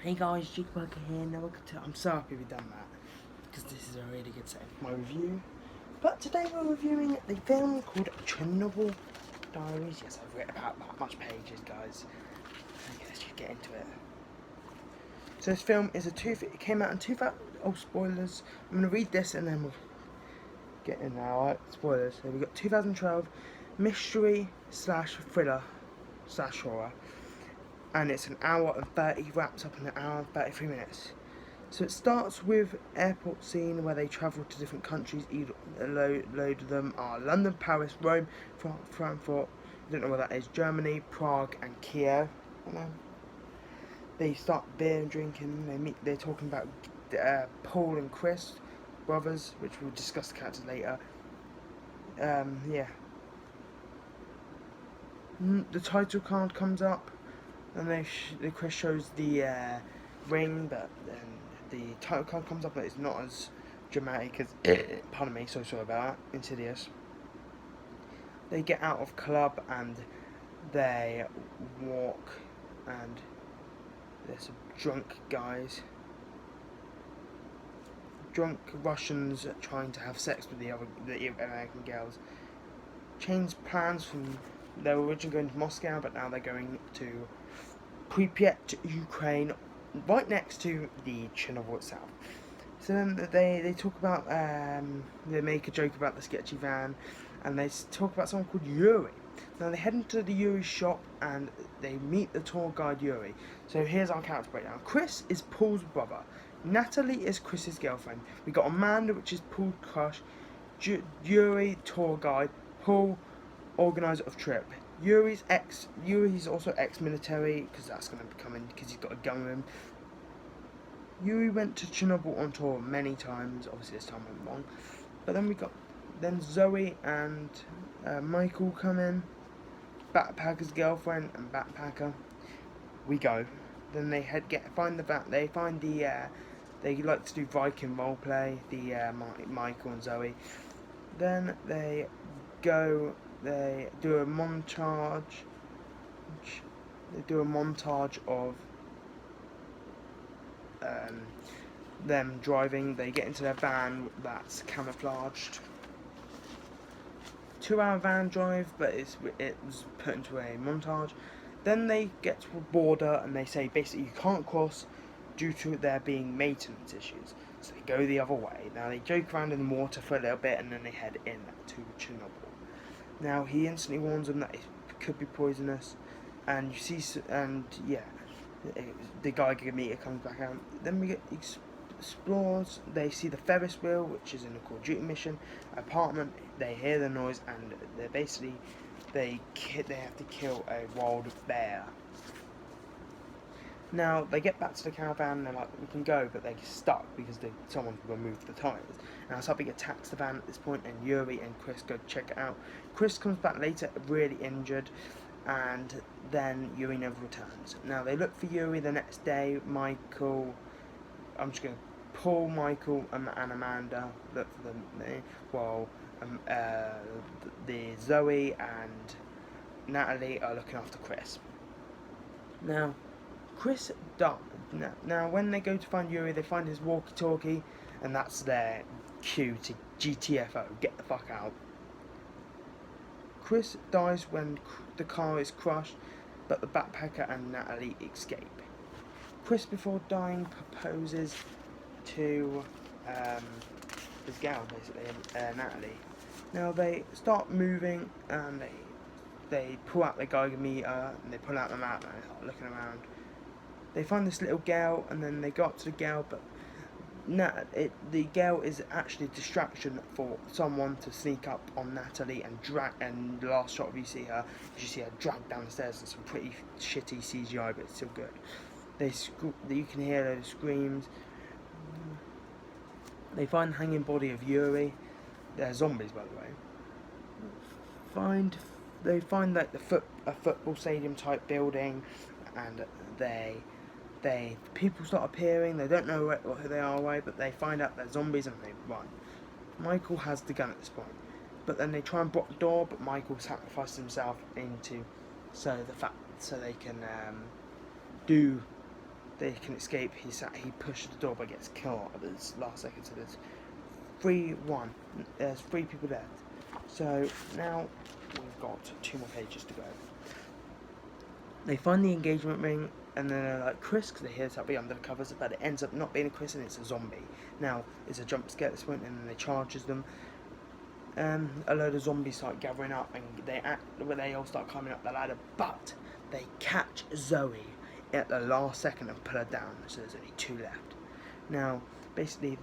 Hey guys, Jigburger here. Now I'm so happy we've done that because this is a really good set of my review. But today we're reviewing the film called Chernobyl Diaries. Yes, I've written about that much pages, guys. Okay, let's just get into it. So this film is it came out in 2000. Oh, spoilers! I'm gonna read this and then we'll get in now. Alright, spoilers. So we got 2012 mystery slash thriller slash horror, and it's an hour and 30 wraps up in an hour and 33 minutes. So it starts with airport scene where they travel to different countries. A load of them are London, Paris, Rome, Frankfurt. I don't know where that is. Germany, Prague, and Kiev. They start beer drinking. They're talking about Paul and Chris, brothers, which we'll discuss the characters later. Yeah. The title card comes up, and Chris shows the ring, but then the title card comes up, but it's not as dramatic as pardon me, so sorry about that. Insidious. They get out of club and they walk, and there's some drunk Russians trying to have sex with the American girls. Change plans from they were originally going to Moscow, but now they're going to Pripyat, Ukraine, right next to the Chernobyl itself. So then they talk about they make a joke about the sketchy van, and they talk about someone called Yuri. Now they head into the Yuri shop and they meet the tour guide Yuri. So here's our character breakdown. Chris is Paul's brother. Natalie is Chris's girlfriend. We got Amanda, which is Paul's crush. Yuri, tour guide. Paul, organizer of trip. Yuri's also ex-military, because that's going to come in because he's got a gun with him. Yuri went to Chernobyl on tour many times. Obviously this time went wrong. But then Zoe and Michael come in. Backpacker's girlfriend and backpacker. We go. Then they find the they like to do Viking roleplay. Michael and Zoe. Then they go. They do a montage. They do a montage of them driving. They get into their van that's camouflaged. 2-hour van drive, but it was put into a montage. Then they get to a border and they say basically you can't cross due to there being maintenance issues. So they go the other way. Now they joke around in the water for a little bit and then they head in to Chernobyl. Now he instantly warns them that it could be poisonous, and the Geiger meter comes back out. Then we get explorers. They see the Ferris wheel, which is in a Call of Duty mission apartment. They hear the noise and they have to kill a wild bear. Now they get back to the caravan and they're like, we can go, but they're stuck because someone removed the tyres. Now something attacks the van at this point, and Yuri and Chris go check it out. Chris comes back later really injured, and then Yuri never returns. Now they look for Yuri the next day. Paul, Michael, and Amanda look for them. While the Zoe and Natalie are looking after Chris. Now Chris died. Now when they go to find Yuri, they find his walkie-talkie, and that's their cue to GTFO, get the fuck out. Chris dies when the car is crushed, but the backpacker and Natalie escape. Chris, before dying, proposes to his gal, basically, Natalie. Now they start moving, and they pull out the Geiger meter, and they pull out the map, and they start looking around. They find this little girl, and then they go up to the girl, but the girl is actually a distraction for someone to sneak up on Natalie and drag. And the last shot of you see her dragged down the stairs, and some pretty shitty CGI, but it's still good. You can hear those screams. They find the hanging body of Yuri. They're zombies, by the way. They find like a football stadium type building, and people start appearing. They don't know who they are, but they find out they're zombies and they run. Michael has the gun at this point, but then they try and block the door, but Michael sacrificed himself so they can do they can escape. He pushes the door but gets killed at the last second. So there's 3-1. There's 3 people left. So now we've got 2 more pages to go. They find the engagement ring, and then they're like, Chris, because they hear something under the covers, but it ends up not being a Chris and it's a zombie. Now, it's a jump scare at this point, and then they charges them. A load of zombies start gathering up, and they all start climbing up the ladder, but they catch Zoe at the last second and put her down, so there's only 2 left. Now, basically,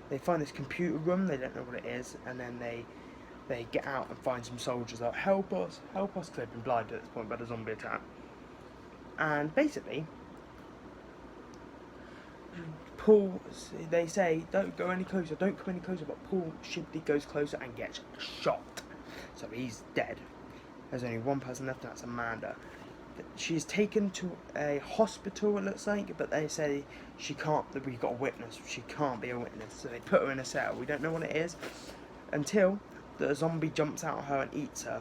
they find this computer room, they don't know what it is, and then they get out and find some soldiers like, help us, because they've been blinded at this point by the zombie attack. And basically, Paul, they say, don't go any closer, don't come any closer, but Paul Shipley goes closer and gets shot. So he's dead. There's only 1 person left, and that's Amanda. She's taken to a hospital, it looks like, but they say she can't, that we've got a witness, she can't be a witness. So they put her in a cell, we don't know what it is, until the zombie jumps out at her and eats her.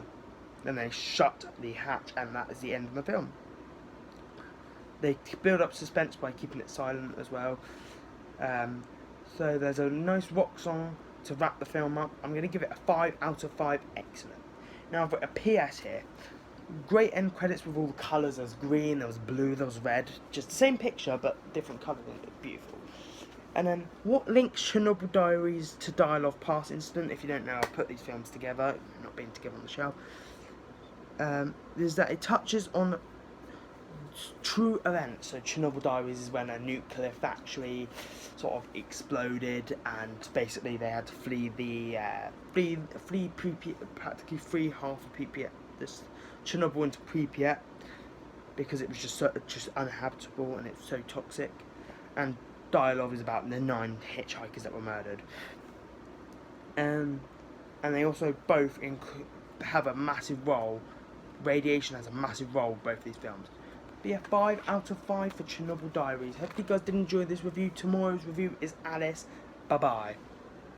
Then they shut the hatch, and that is the end of the film. They build up suspense by keeping it silent as well. So there's a nice rock song to wrap the film up. I'm going to give it a 5 out of 5, excellent. Now I've got a PS here. Great end credits with all the colours. There was green, there was blue, there was red. Just the same picture but different colours. It looked beautiful. And then what links Chernobyl Diaries to Dial of Past Incident? If you don't know, I'll put these films together, not being together on the shelf. Is that it touches on true events. So Chernobyl Diaries is when a nuclear factory sort of exploded, and basically they had to flee Pripyat, practically free half of Pripyat, this Chernobyl into Pripyat, because it was just uninhabitable and it's so toxic. And dialogue is about the 9 hitchhikers that were murdered. And they also both have a massive role. Radiation has a massive role in both these films. Be a 5 out of 5 for Chernobyl Diaries. Hope you guys did enjoy this review. Tomorrow's review is Alice. Bye bye.